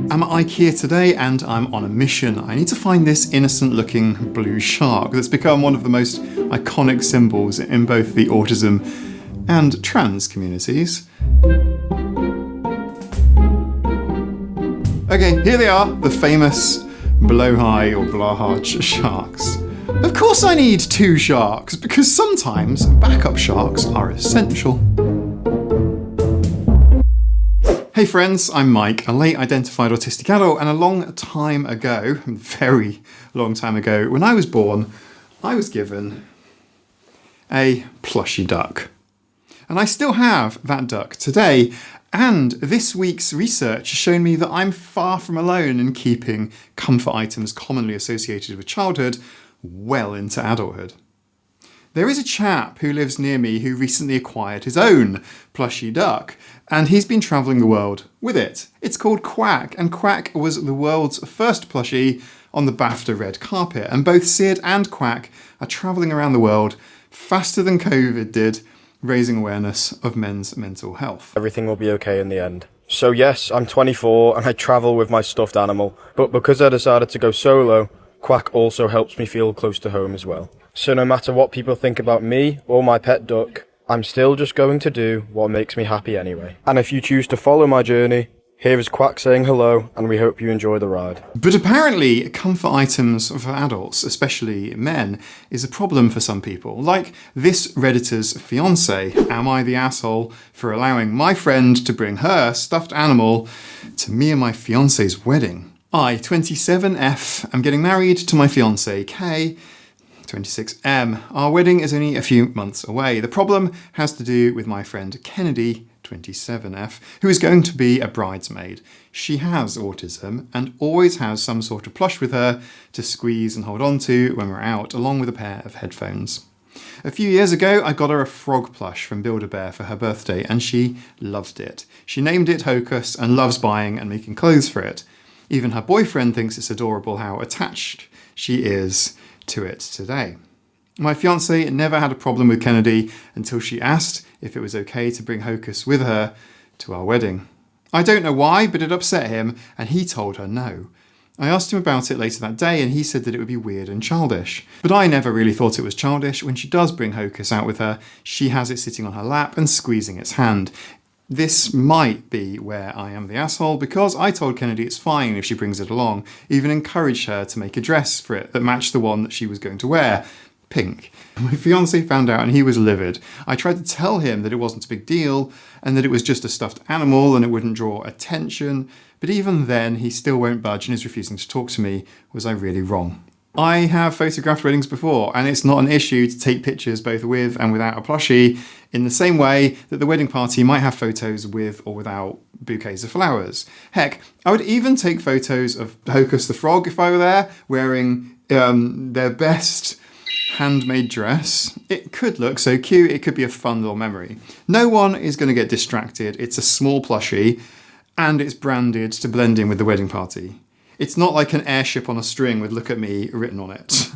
I'm at Ikea today and I'm on a mission. I need to find this innocent looking blue shark that's become one of the most iconic symbols in both the autism and trans communities. Okay, here they are, the famous Blåhaj or Blåhaj sharks. Of course I need two sharks, because sometimes backup sharks are essential. Hey friends, I'm Mike, a late identified autistic adult, and a long time ago, very long time ago, when I was born, I was given a plushie duck. And I still have that duck today, and this week's research has shown me that I'm far from alone in keeping comfort items commonly associated with childhood well into adulthood. There is a chap who lives near me who recently acquired his own plushie duck, and he's been travelling the world with it. It's called Quack, and Quack was the world's first plushie on the BAFTA red carpet, and both Sid and Quack are travelling around the world faster than COVID did, raising awareness of men's mental health. Everything will be okay in the end. So yes, I'm 24 and I travel with my stuffed animal, but because I decided to go solo, Quack also helps me feel close to home as well. So no matter what people think about me or my pet duck, I'm still just going to do what makes me happy anyway. And if you choose to follow my journey, here is Quack saying hello, and we hope you enjoy the ride. But apparently, comfort items for adults, especially men, is a problem for some people. Like this Redditor's fiance. Am I the asshole for allowing my friend to bring her stuffed animal to me and my fiance's wedding? I, 27F, am getting married to my fiance, K, 26M. Our wedding is only a few months away. The problem has to do with my friend Kennedy, 27F, who is going to be a bridesmaid. She has autism and always has some sort of plush with her to squeeze and hold on to when we're out, along with a pair of headphones. A few years ago, I got her a frog plush from Build-A-Bear for her birthday, and she loved it. She named it Hocus and loves buying and making clothes for it. Even her boyfriend thinks it's adorable how attached she is to it today. My fiancée never had a problem with Kennedy until she asked if it was okay to bring Hocus with her to our wedding. I don't know why, but it upset him and he told her no. I asked him about it later that day and he said that it would be weird and childish. But I never really thought it was childish. When she does bring Hocus out with her, she has it sitting on her lap and squeezing its hand. This might be where I am the asshole, because I told Kennedy it's fine if she brings it along, even encouraged her to make a dress for it that matched the one that she was going to wear. Pink. My fiancé found out and he was livid. I tried to tell him that it wasn't a big deal and that it was just a stuffed animal and it wouldn't draw attention, but even then he still won't budge and is refusing to talk to me. Was I really wrong? I have photographed weddings before, and it's not an issue to take pictures both with and without a plushie, in the same way that the wedding party might have photos with or without bouquets of flowers. Heck, I would even take photos of Hocus the frog if I were there, wearing their best handmade dress. It could look so cute, it could be a fun little memory. No one is going to get distracted. It's a small plushie, and it's branded to blend in with the wedding party. It's not like an airship on a string with "Look at me" written on it.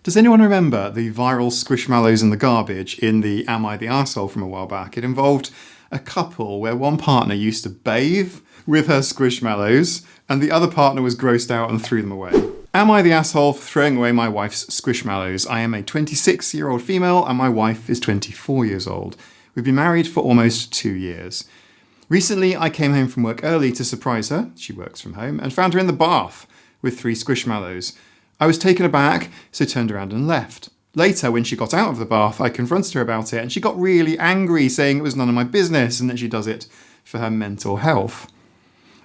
Does anyone remember the viral Squishmallows in the garbage in the Am I the Arsehole from a while back? It involved a couple where one partner used to bathe with her Squishmallows and the other partner was grossed out and threw them away. Am I the asshole for throwing away my wife's Squishmallows? I am a 26-year-old female and my wife is 24 years old. We've been married for almost 2 years. Recently, I came home from work early to surprise her, she works from home, and found her in the bath with 3 Squishmallows. I was taken aback, so turned around and left. Later, when she got out of the bath, I confronted her about it, and she got really angry, saying it was none of my business and that she does it for her mental health.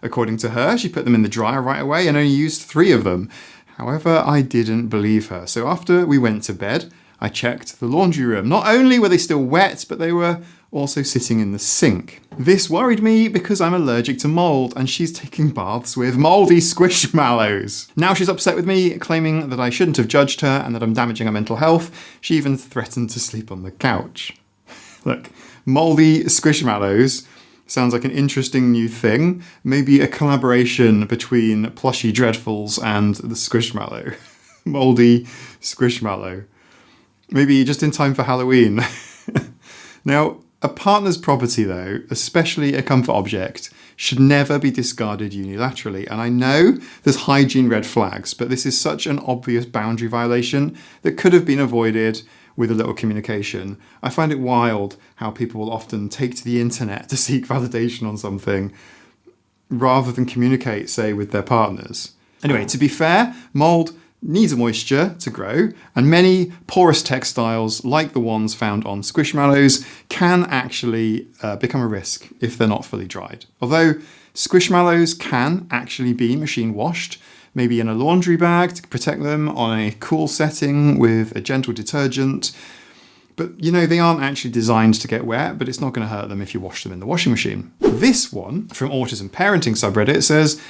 According to her, she put them in the dryer right away and only used 3 of them. However, I didn't believe her, so after we went to bed, I checked the laundry room. Not only were they still wet, but they were also sitting in the sink. This worried me because I'm allergic to mould and she's taking baths with mouldy Squishmallows. Now she's upset with me, claiming that I shouldn't have judged her and that I'm damaging her mental health. She even threatened to sleep on the couch. Look, mouldy Squishmallows sounds like an interesting new thing. Maybe a collaboration between Plushie Dreadfuls and the Squishmallow. Mouldy Squishmallow. Maybe just in time for Halloween. Now, a partner's property though, especially a comfort object, should never be discarded unilaterally. And I know there's hygiene red flags, but this is such an obvious boundary violation that could have been avoided with a little communication. I find it wild how people will often take to the internet to seek validation on something rather than communicate, say, with their partners. Anyway, to be fair, mould needs moisture to grow, and many porous textiles, like the ones found on Squishmallows, can actually become a risk if they're not fully dried. Although Squishmallows can actually be machine washed, maybe in a laundry bag to protect them, on a cool setting with a gentle detergent. But, they aren't actually designed to get wet, but it's not going to hurt them if you wash them in the washing machine. This one, from Autism Parenting subreddit, says,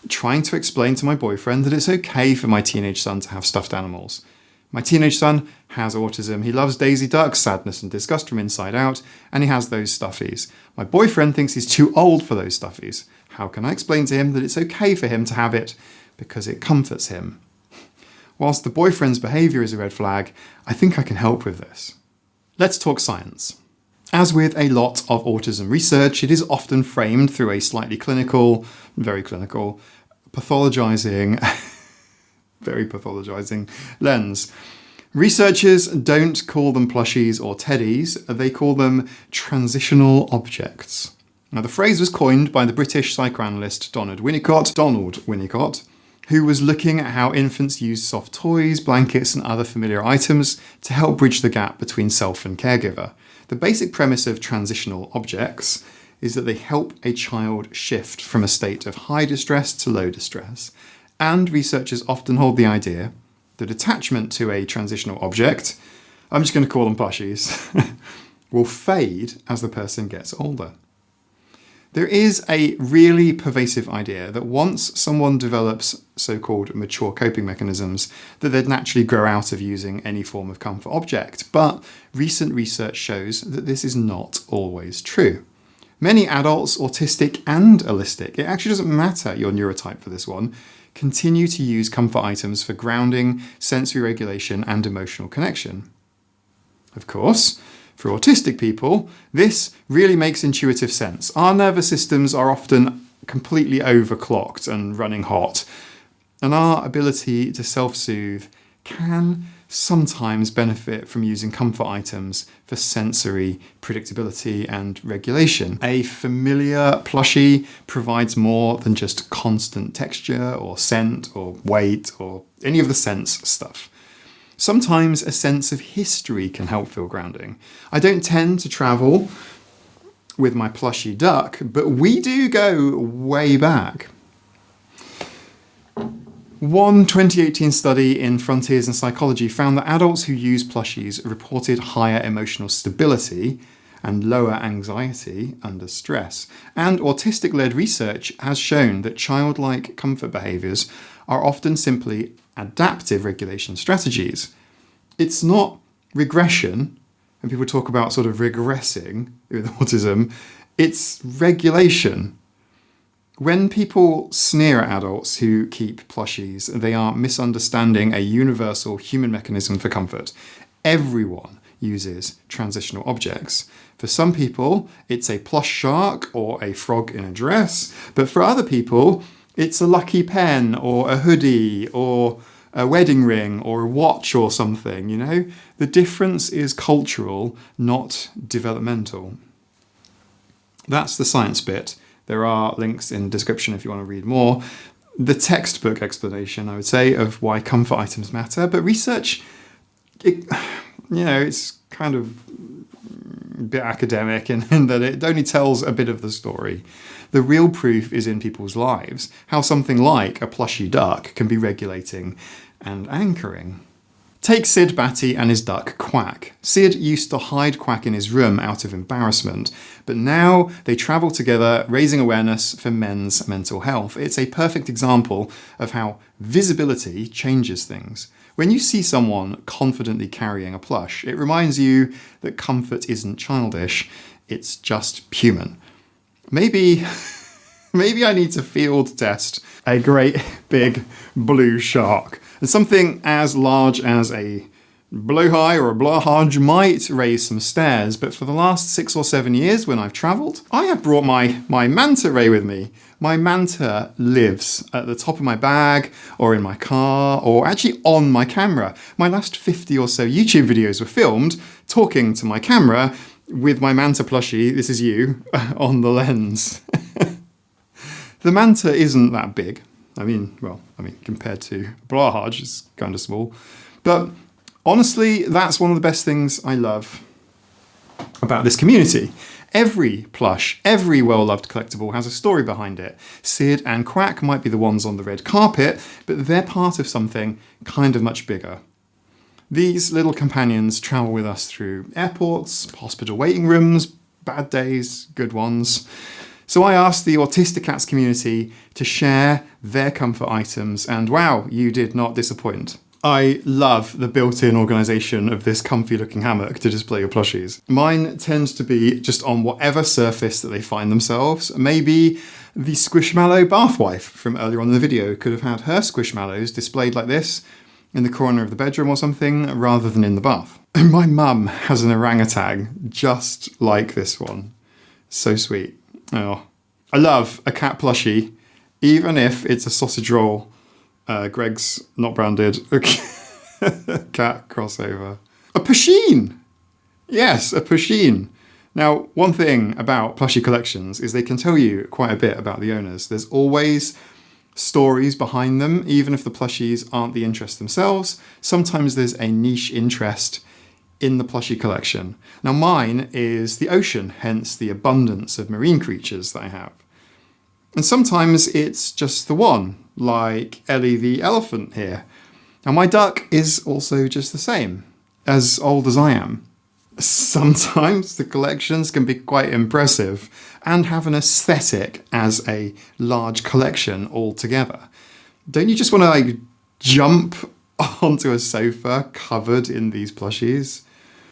trying to explain to my boyfriend that it's okay for my teenage son to have stuffed animals. My teenage son has autism. He loves Daisy Duck, sadness and disgust from inside out, and he has those stuffies. My boyfriend thinks he's too old for those stuffies. How can I explain to him that it's okay for him to have it because it comforts him? Whilst the boyfriend's behaviour is a red flag, I think I can help with this. Let's talk science. As with a lot of autism research, it is often framed through a slightly clinical, very clinical, pathologizing, very pathologizing lens. Researchers don't call them plushies or teddies, they call them transitional objects. Now, the phrase was coined by the British psychoanalyst Donald Winnicott, who was looking at how infants use soft toys, blankets, and other familiar items to help bridge the gap between self and caregiver. The basic premise of transitional objects is that they help a child shift from a state of high distress to low distress. And researchers often hold the idea that attachment to a transitional object, I'm just going to call them plushies, will fade as the person gets older. There is a really pervasive idea that once someone develops so-called mature coping mechanisms, that they'd naturally grow out of using any form of comfort object. But recent research shows that this is not always true. Many adults, autistic and allistic, it actually doesn't matter your neurotype for this one, continue to use comfort items for grounding, sensory regulation, and emotional connection. Of course, for autistic people, this really makes intuitive sense. Our nervous systems are often completely overclocked and running hot, and our ability to self-soothe can sometimes benefit from using comfort items for sensory predictability and regulation. A familiar plushie provides more than just constant texture or scent or weight or any of the sense stuff. Sometimes a sense of history can help feel grounding. I don't tend to travel with my plushie duck, but we do go way back. One 2018 study in Frontiers in Psychology found that adults who use plushies reported higher emotional stability and lower anxiety under stress. And autistic-led research has shown that childlike comfort behaviours are often simply adaptive regulation strategies. It's not regression, and people talk about sort of regressing with autism, it's regulation. When people sneer at adults who keep plushies, they are misunderstanding a universal human mechanism for comfort. Everyone uses transitional objects. For some people, it's a plush shark or a frog in a dress, but for other people, it's a lucky pen or a hoodie or a wedding ring or a watch or something, The difference is cultural, not developmental. That's the science bit. There are links in the description if you want to read more. The textbook explanation, I would say, of why comfort items matter. But research, it's kind of a bit academic in that it only tells a bit of the story. The real proof is in people's lives, how something like a plushy duck can be regulating and anchoring. Take Sid Batty and his duck Quack. Sid used to hide Quack in his room out of embarrassment, but now they travel together, raising awareness for men's mental health. It's a perfect example of how visibility changes things. When you see someone confidently carrying a plush, it reminds you that comfort isn't childish, it's just human. Maybe I need to field test a great big blue shark. And something as large as a Blåhaj or a Blåhaj might raise some stares, but for the last 6 or 7 years when I've travelled, I have brought my manta ray with me. My manta lives at the top of my bag, or in my car, or actually on my camera. My last 50 or so YouTube videos were filmed talking to my camera with my manta plushie, this is you, on the lens. The manta isn't that big. I mean, compared to Blåhaj, it's kind of small. But honestly, that's one of the best things I love about this community. Every plush, every well-loved collectible has a story behind it. Sid and Quack might be the ones on the red carpet, but they're part of something kind of much bigger. These little companions travel with us through airports, hospital waiting rooms, bad days, good ones. So I asked the Autisticats community to share their comfort items, and wow, you did not disappoint. I love the built-in organisation of this comfy-looking hammock to display your plushies. Mine tends to be just on whatever surface that they find themselves. Maybe the Squishmallow bath wife from earlier on in the video could have had her Squishmallows displayed like this in the corner of the bedroom or something, rather than in the bath. And my mum has an orangutan just like this one. So sweet. Oh, I love a cat plushie, even if it's a sausage roll. Greg's not branded. Cat crossover. A Plushie! Yes, a Plushie. Now, one thing about plushie collections is they can tell you quite a bit about the owners. There's always stories behind them, even if the plushies aren't the interest themselves. Sometimes there's a niche interest in the plushie collection. Now, mine is the ocean, hence the abundance of marine creatures that I have. And sometimes it's just the one, like Ellie the elephant here. And my duck is also just the same, as old as I am. Sometimes the collections can be quite impressive and have an aesthetic as a large collection altogether. Don't you just want to jump onto a sofa covered in these plushies?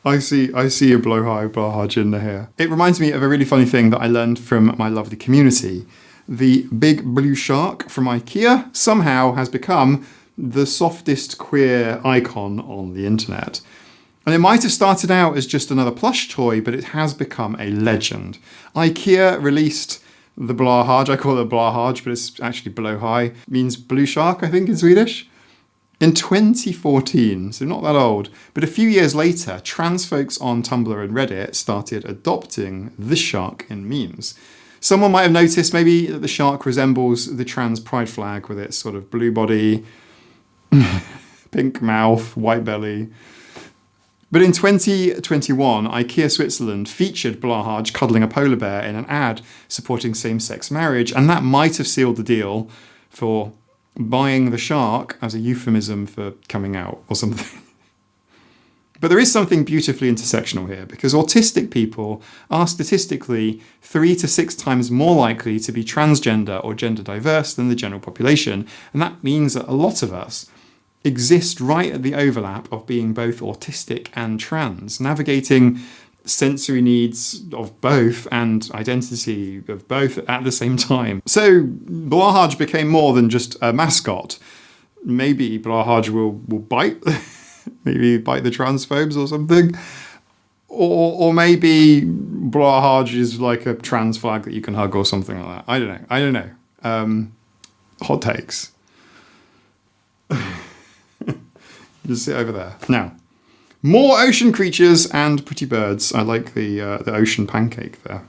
I see a Blåhaj in here. It reminds me of a really funny thing that I learned from my lovely community. The big blue shark from Ikea somehow has become the softest queer icon on the internet. And it might have started out as just another plush toy, but it has become a legend. Ikea released the Blåhaj, I call it Blåhaj, but it's actually Blåhaj, means blue shark, I think, in Swedish, in 2014, so not that old. But a few years later, trans folks on Tumblr and Reddit started adopting the shark in memes. Someone might have noticed maybe that the shark resembles the trans pride flag with its sort of blue body, pink mouth, white belly. But in 2021, Ikea Switzerland featured Blåhaj cuddling a polar bear in an ad supporting same-sex marriage, and that might have sealed the deal for buying the shark as a euphemism for coming out or something. But there is something beautifully intersectional here, because autistic people are statistically 3 to 6 times more likely to be transgender or gender diverse than the general population, and that means that a lot of us exist right at the overlap of being both autistic and trans, navigating sensory needs of both and identity of both at the same time. So Blåhaj became more than just a mascot. Maybe Blåhaj will bite, maybe bite the transphobes or something. Or maybe Blåhaj is like a trans flag that you can hug or something like that. I don't know. Hot takes. Just sit over there. Now, more ocean creatures and pretty birds. I like the ocean pancake there.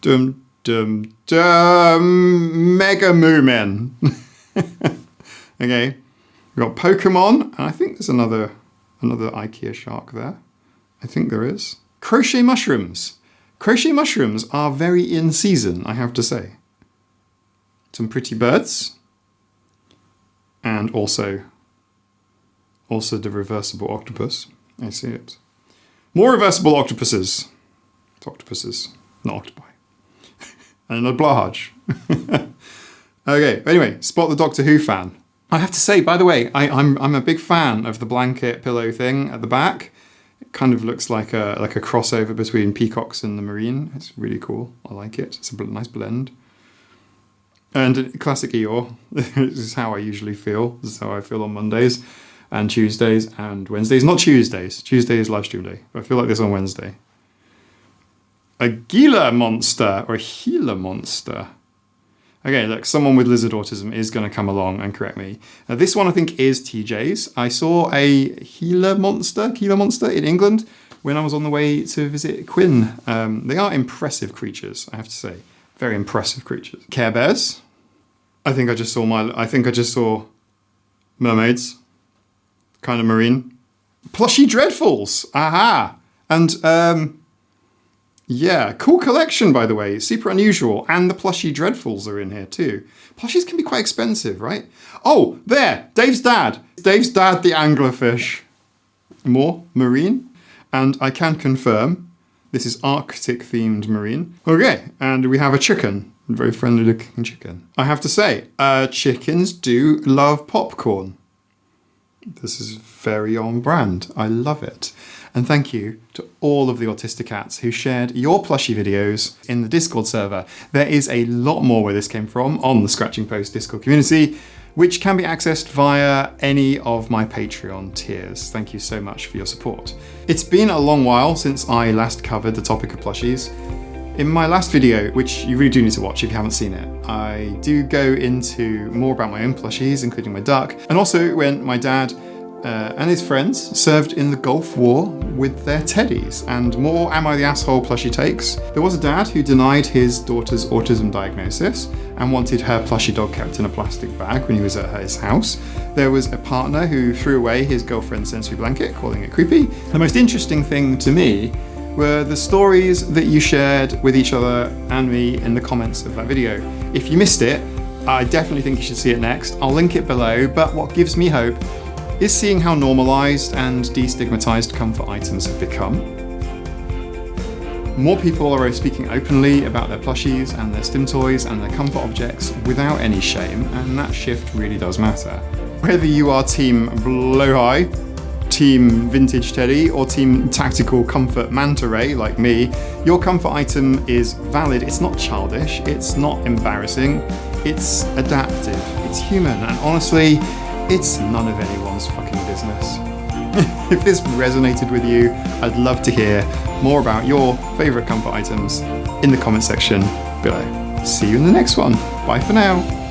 Dum dum dum. Mega Moomin. Okay, we've got Pokemon, and I think there's another Ikea Shark there. I think there is. Crochet mushrooms. Crochet mushrooms are very in season, I have to say. Some pretty birds, and also the reversible octopus. I see it. More reversible octopuses. It's octopuses, not octopi. And a Blåhaj. Okay, anyway, spot the Doctor Who fan. I have to say, by the way, I'm a big fan of the blanket pillow thing at the back. It kind of looks like a crossover between peacocks and the marine. It's really cool. I like it. It's a nice blend. And classic Eeyore. This is how I usually feel. This is how I feel on Mondays. and Tuesdays and Wednesdays. Not Tuesdays. Tuesday is live stream day. I feel like this on Wednesday. A Gila monster or a Gila monster. Okay, look, someone with lizard autism is going to come along and correct me. Now, this one I think is TJ's. I saw a Gila monster in England when I was on the way to visit Quinn. They are impressive creatures, I have to say. Very impressive creatures. Care Bears. I think I just saw mermaids. Kind of marine. Plushie Dreadfuls. Aha! And yeah, cool collection, by the way. Super unusual. And the Plushie Dreadfuls are in here too. Plushies can be quite expensive, right? Oh, there! Dave's dad. Dave's dad, the anglerfish. More marine. And I can confirm this is Arctic themed marine. Okay, and we have a chicken. A very friendly looking chicken. I have to say, chickens do love popcorn. This is very on brand. I love it. And thank you to all of the Autisticats who shared your plushie videos in the Discord server. There is a lot more where this came from on the Scratching Post Discord community, which can be accessed via any of my Patreon tiers. Thank you so much for your support. It's been a long while since I last covered the topic of plushies. In my last video, which you really do need to watch if you haven't seen it, I do go into more about my own plushies, including my duck, and also when my dad and his friends served in the Gulf War with their teddies, and more Am I the Asshole plushie takes. There was a dad who denied his daughter's autism diagnosis and wanted her plushie dog kept in a plastic bag when he was at his house. There was a partner who threw away his girlfriend's sensory blanket, calling it creepy. The most interesting thing to me were the stories that you shared with each other and me in the comments of that video. If you missed it, I definitely think you should see it next. I'll link it below, but what gives me hope is seeing how normalised and destigmatised comfort items have become. More people are speaking openly about their plushies and their stim toys and their comfort objects without any shame, and that shift really does matter. Whether you are team Blåhaj, team vintage teddy, or team tactical comfort manta ray like me, your comfort item is valid. It's not childish, it's not embarrassing, it's adaptive, it's human, and honestly, it's none of anyone's fucking business. If this resonated with you, I'd love to hear more about your favourite comfort items in the comment section below. See you in the next one. Bye for now.